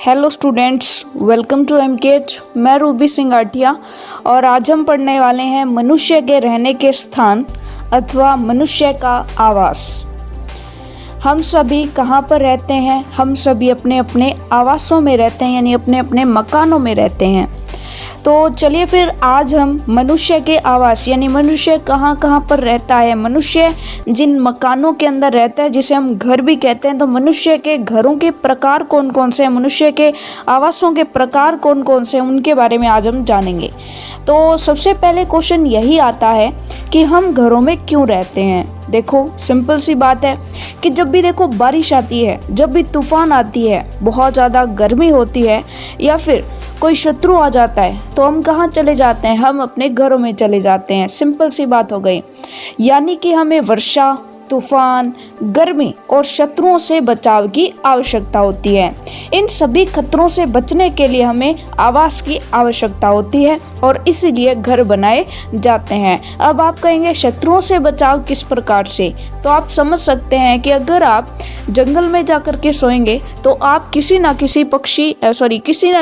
Hello students, welcome to MKH. मैं रूबी सिंह आटिया और आज हम पढ़ने वाले हैं मनुष्य के रहने के स्थान अथवा मनुष्य का आवास। हम सभी कहाँ पर रहते हैं? हम सभी अपने अपने आवासों में रहते हैं, यानी अपने अपने मकानों में रहते हैं। तो चलिए फिर आज हम मनुष्य के आवास यानी मनुष्य कहाँ कहाँ पर रहता है, मनुष्य जिन मकानों के अंदर रहता है जिसे हम घर भी कहते हैं, तो मनुष्य के घरों के प्रकार कौन कौन से हैं, मनुष्य के आवासों के प्रकार कौन कौन से हैं, उनके बारे में आज हम जानेंगे। तो सबसे पहले क्वेश्चन यही आता है कि हम घरों में क्यों रहते हैं। देखो सिंपल सी बात है कि जब भी देखो बारिश आती है, जब भी तूफान आती है, बहुत ज़्यादा गर्मी होती है या फिर कोई शत्रु आ जाता है तो हम कहाँ चले जाते हैं? हम अपने घरों में चले जाते हैं। सिंपल सी बात हो गई। यानी कि हमें वर्षा, तूफान, गर्मी और शत्रुओं से बचाव की आवश्यकता होती है। इन सभी खतरों से बचने के लिए हमें आवास की आवश्यकता होती है और इसीलिए घर बनाए जाते हैं। अब आप कहेंगे शत्रुओं से बचाव किस प्रकार से? तो आप समझ सकते हैं कि अगर आप जंगल में जाकर के सोएंगे तो आप किसी ना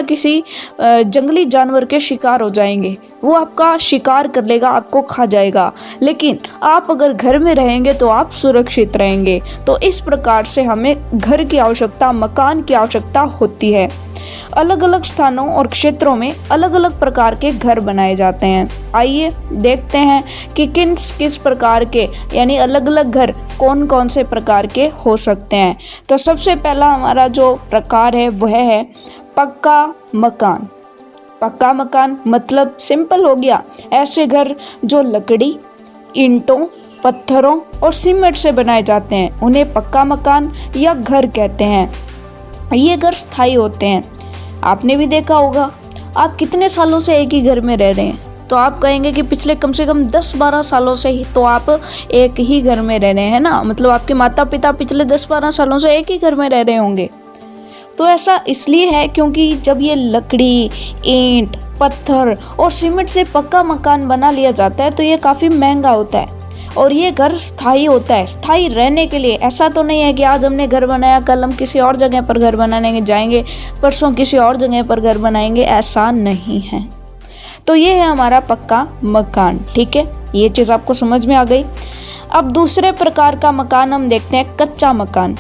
किसी जंगली जानवर के शिकार हो जाएंगे। वो आपका शिकार कर लेगा, आपको खा जाएगा। लेकिन आप अगर घर में रहेंगे तो आप सुरक्षित रहेंगे। तो इस प्रकार से हमें घर की आवश्यकता, मकान की आवश्यकता होती है। अलग अलग स्थानों और क्षेत्रों में अलग अलग प्रकार के घर बनाए जाते हैं। आइए देखते हैं कि किस प्रकार के यानी अलग अलग घर कौन कौन से प्रकार के हो सकते हैं। तो सबसे पहला हमारा जो प्रकार है वह है पक्का मकान। पक्का मकान मतलब सिंपल हो गया, ऐसे घर जो लकड़ी, ईंटों, पत्थरों और सीमेंट से बनाए जाते हैं, उन्हें पक्का मकान या घर कहते हैं। ये घर स्थायी होते हैं। आपने भी देखा होगा, आप कितने सालों से एक ही घर में रह रहे हैं, तो आप कहेंगे कि पिछले कम से कम 10-12 सालों से ही तो आप एक ही घर में रह रहे हैं ना। मतलब आपके माता पिता पिछले 10-12 सालों से एक ही घर में रह रहे होंगे। तो ऐसा इसलिए है क्योंकि जब ये लकड़ी, ईंट, पत्थर और सीमेंट से पक्का मकान बना लिया जाता है तो ये काफ़ी महंगा होता है और ये घर स्थायी होता है। स्थायी रहने के लिए ऐसा तो नहीं है कि आज हमने घर बनाया, कल हम किसी और जगह पर घर बनाने जाएंगे, परसों किसी और जगह पर घर बनाएंगे, ऐसा नहीं है। तो ये है हमारा पक्का मकान। ठीक है, ये चीज़ आपको समझ में आ गई। अब दूसरे प्रकार का मकान हम देखते हैं, कच्चा मकान।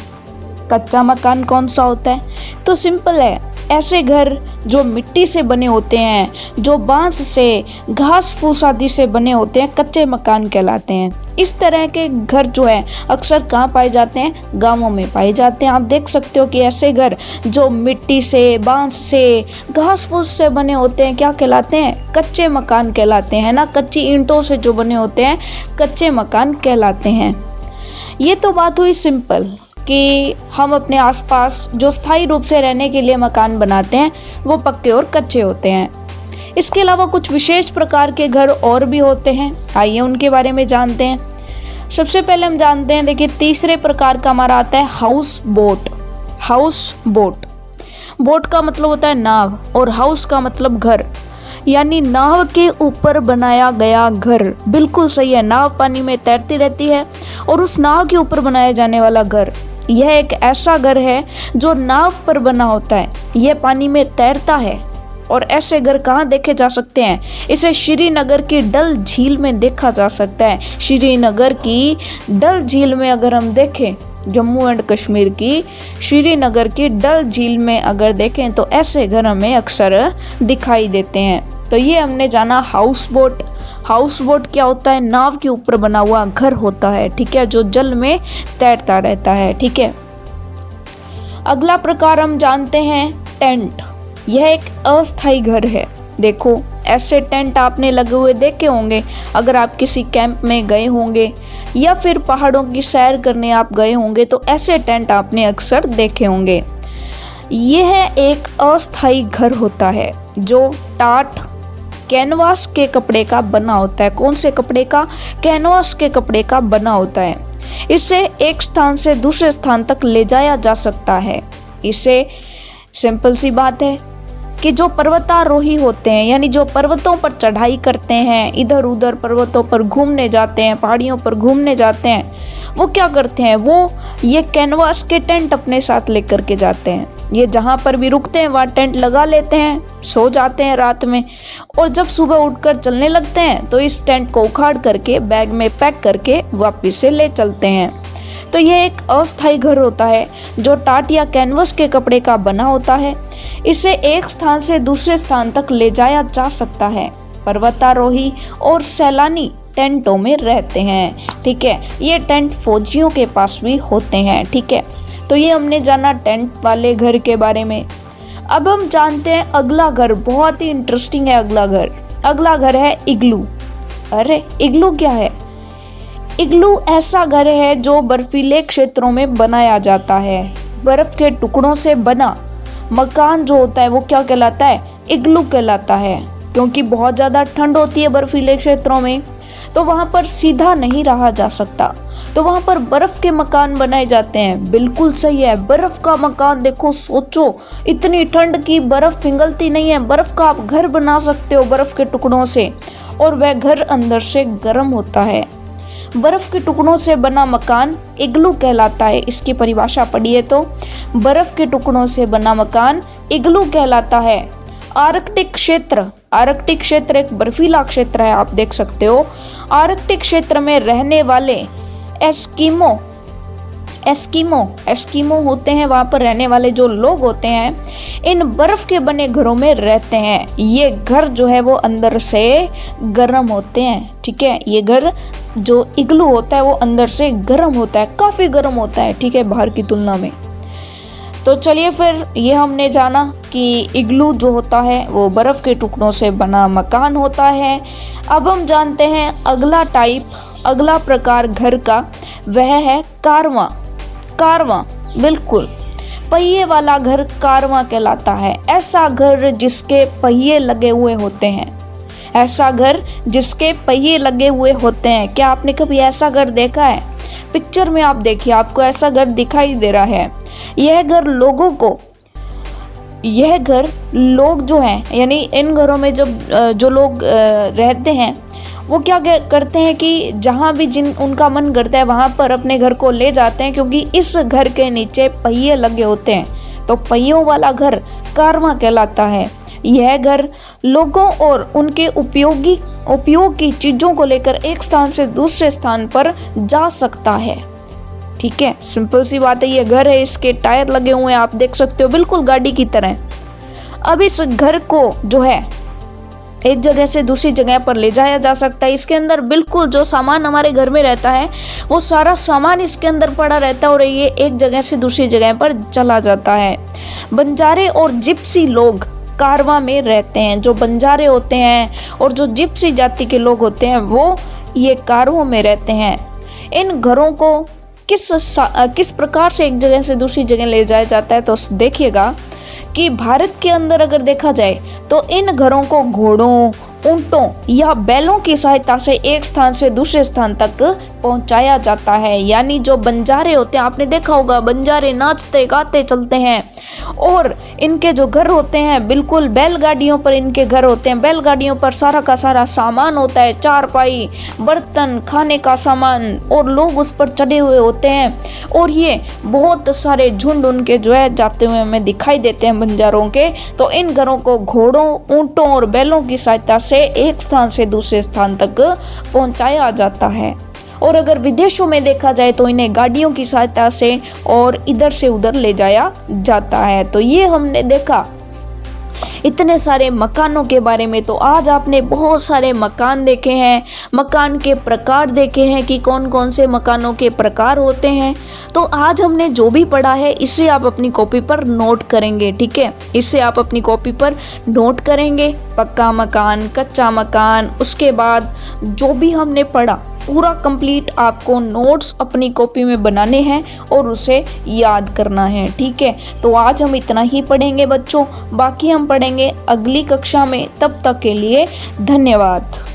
कच्चा मकान कौन सा होता है? तो सिंपल है, ऐसे घर जो मिट्टी से बने होते हैं, जो बांस से, घास फूस आदि से बने होते हैं, कच्चे मकान कहलाते हैं। इस तरह के घर जो है अक्सर कहाँ पाए जाते हैं? गांवों में पाए जाते हैं। आप देख सकते हो कि ऐसे घर जो मिट्टी से, बांस से, घास फूस से बने होते हैं क्या कहलाते हैं? कच्चे मकान कहलाते हैं ना। कच्ची ईंटों से जो बने होते हैं कच्चे मकान कहलाते हैं। ये तो बात हुई सिंपल कि हम अपने आसपास जो स्थायी रूप से रहने के लिए मकान बनाते हैं वो पक्के और कच्चे होते हैं। इसके अलावा कुछ विशेष प्रकार के घर और भी होते हैं, आइए उनके बारे में जानते हैं। सबसे पहले हम जानते हैं, देखिए तीसरे प्रकार का हमारा आता है house boat. House boat, boat का मतलब होता है नाव और हाउस का मतलब घर, यानी नाव के ऊपर बनाया गया घर। बिल्कुल सही है, नाव पानी में तैरती रहती है और उस नाव के ऊपर बनाया जाने वाला घर, यह एक ऐसा घर है जो नाव पर बना होता है, यह पानी में तैरता है। और ऐसे घर कहाँ देखे जा सकते हैं? इसे श्रीनगर की डल झील में देखा जा सकता है। श्रीनगर की डल झील में अगर हम देखें, जम्मू एंड कश्मीर की श्रीनगर की डल झील में अगर देखें तो ऐसे घर हमें अक्सर दिखाई देते हैं। तो ये हमने जाना हाउस बोट। हाउस बोट क्या होता है? नाव के ऊपर बना हुआ घर होता है, ठीक है, जो जल में तैरता रहता है। ठीक है, अगला प्रकार हम जानते हैं टेंट। यह एक अस्थायी घर है। देखो ऐसे टेंट आपने लगे हुए देखे होंगे अगर आप किसी कैंप में गए होंगे या फिर पहाड़ों की सैर करने आप गए होंगे तो ऐसे टेंट आपने अक्सर देखे होंगे। यह एक अस्थायी घर होता है जो टाट, कैनवास के कपड़े का बना होता है। कौन से कपड़े का? कैनवास के कपड़े का बना होता है। इसे एक स्थान से दूसरे स्थान तक ले जाया जा सकता है। इसे सिंपल सी बात है कि जो पर्वतारोही होते हैं, यानी जो पर्वतों पर चढ़ाई करते हैं, इधर उधर पर्वतों पर घूमने जाते हैं, पहाड़ियों पर घूमने जाते हैं, वो क्या करते हैं? वो ये कैनवास के टेंट अपने साथ लेकर के जाते हैं। ये जहाँ पर भी रुकते हैं वहाँ टेंट लगा लेते हैं, सो जाते हैं रात में, और जब सुबह उठकर चलने लगते हैं तो इस टेंट को उखाड़ करके बैग में पैक करके वापस से ले चलते हैं। तो ये एक अस्थायी घर होता है जो टाट या कैनवस के कपड़े का बना होता है। इसे एक स्थान से दूसरे स्थान तक ले जाया जा सकता है। पर्वतारोही और सैलानी टेंटों में रहते हैं, ठीक है। ये टेंट फौजियों के पास भी होते हैं, ठीक है। तो ये हमने जाना टेंट वाले घर के बारे में। अब हम जानते हैं अगला घर, बहुत ही इंटरेस्टिंग है अगला घर है इग्लू। अरे इग्लू क्या है? इग्लू ऐसा घर है जो बर्फीले क्षेत्रों में बनाया जाता है। बर्फ के टुकड़ों से बना मकान जो होता है वो क्या कहलाता है? इग्लू कहलाता है। क्योंकि बहुत ज़्यादा ठंड होती है बर्फीले क्षेत्रों में, तो वहाँ पर सीधा नहीं रहा जा सकता, तो वहाँ पर बर्फ़ के मकान बनाए जाते हैं। बिल्कुल सही है, बर्फ़ का मकान। देखो, सोचो, इतनी ठंड की बर्फ़ पिघलती नहीं है, बर्फ़ का आप घर बना सकते हो बर्फ़ के टुकड़ों से, और वह घर अंदर से गर्म होता है। बर्फ़ के टुकड़ों से बना मकान इग्लू कहलाता है। इसकी परिभाषा पढ़िए तो बर्फ़ के टुकड़ों से बना मकान इग्लू कहलाता है। आर्कटिक क्षेत्र एक बर्फीला क्षेत्र है, आप देख सकते हो। आर्कटिक क्षेत्र में रहने वाले एस्किमो होते हैं, वहाँ पर रहने वाले जो लोग होते हैं इन बर्फ़ के बने घरों में रहते हैं। ये घर जो है वो अंदर से गर्म होते हैं, ठीक है। ये घर जो इग्लू होता है वो अंदर से गर्म होता है, काफ़ी गर्म होता है, ठीक है, बाहर की तुलना में। तो चलिए फिर ये हमने जाना कि इग्लू जो होता है वो बर्फ़ के टुकड़ों से बना मकान होता है। अब हम जानते हैं अगला प्रकार घर का, वह है कारवां। बिल्कुल, पहिए वाला घर कारवां कहलाता है। ऐसा घर जिसके पहिए लगे हुए होते हैं। क्या आपने कभी ऐसा घर देखा है? पिक्चर में आप देखिए, आपको ऐसा घर दिखाई दे रहा है। यह घर लोग जो हैं, यानी इन घरों में जब जो लोग रहते हैं वो क्या करते हैं कि जहाँ भी उनका मन करता है वहाँ पर अपने घर को ले जाते हैं, क्योंकि इस घर के नीचे पहिए लगे होते हैं। तो पहियों वाला घर कारवां कहलाता है। यह घर लोगों और उनके उपयोग की चीज़ों को लेकर एक स्थान से दूसरे स्थान पर जा सकता है, ठीक है। सिंपल सी बात है, ये घर है, इसके टायर लगे हुए हैं, आप देख सकते हो, बिल्कुल गाड़ी की तरह। अब इस घर को जो है एक जगह से दूसरी जगह पर ले जाया जा सकता है। इसके अंदर बिल्कुल जो सामान हमारे घर में रहता है वो सारा सामान इसके अंदर पड़ा रहता है और ये एक जगह से दूसरी जगह पर चला जाता है। बंजारे और जिप्सी लोग कारवां में रहते हैं। जो बंजारे होते हैं और जो जिप्सी जाति के लोग होते हैं वो ये कारवां में रहते हैं। इन घरों को किस प्रकार से एक जगह से दूसरी जगह ले जाया जाता है, तो देखिएगा कि भारत के अंदर अगर देखा जाए तो इन घरों को घोड़ों, ऊंटों या बैलों की सहायता से एक स्थान से दूसरे स्थान तक पहुंचाया जाता है। यानी जो बंजारे होते हैं, आपने देखा होगा बंजारे नाचते गाते चलते हैं, और इनके जो घर होते हैं बिल्कुल बैलगाड़ियों पर इनके घर होते हैं। बैलगाड़ियों पर सारा का सारा सामान होता है, चारपाई, बर्तन, खाने का सामान, और लोग उस पर चढ़े हुए होते हैं। और ये बहुत सारे झुंड उनके जो है जाते हुए हमें दिखाई देते हैं बंजारों के। तो इन घरों को घोड़ों, ऊंटों और बैलों की सहायता से एक स्थान से दूसरे स्थान तक पहुंचाया जाता है। और अगर विदेशों में देखा जाए तो इन्हें गाड़ियों की सहायता से और इधर से उधर ले जाया जाता है। तो ये हमने देखा इतने सारे मकानों के बारे में। तो आज आपने बहुत सारे मकान देखे हैं, मकान के प्रकार देखे हैं कि कौन कौन से मकानों के प्रकार होते हैं। तो आज हमने जो भी पढ़ा है इसे आप अपनी कॉपी पर नोट करेंगे, ठीक है। इसे आप अपनी कॉपी पर नोट करेंगे, पक्का मकान, कच्चा मकान, उसके बाद जो भी हमने पढ़ा पूरा कंप्लीट आपको नोट्स अपनी कॉपी में बनाने हैं और उसे याद करना है, ठीक है। तो आज हम इतना ही पढ़ेंगे बच्चों, बाकी हम पढ़ेंगे अगली कक्षा में। तब तक के लिए धन्यवाद।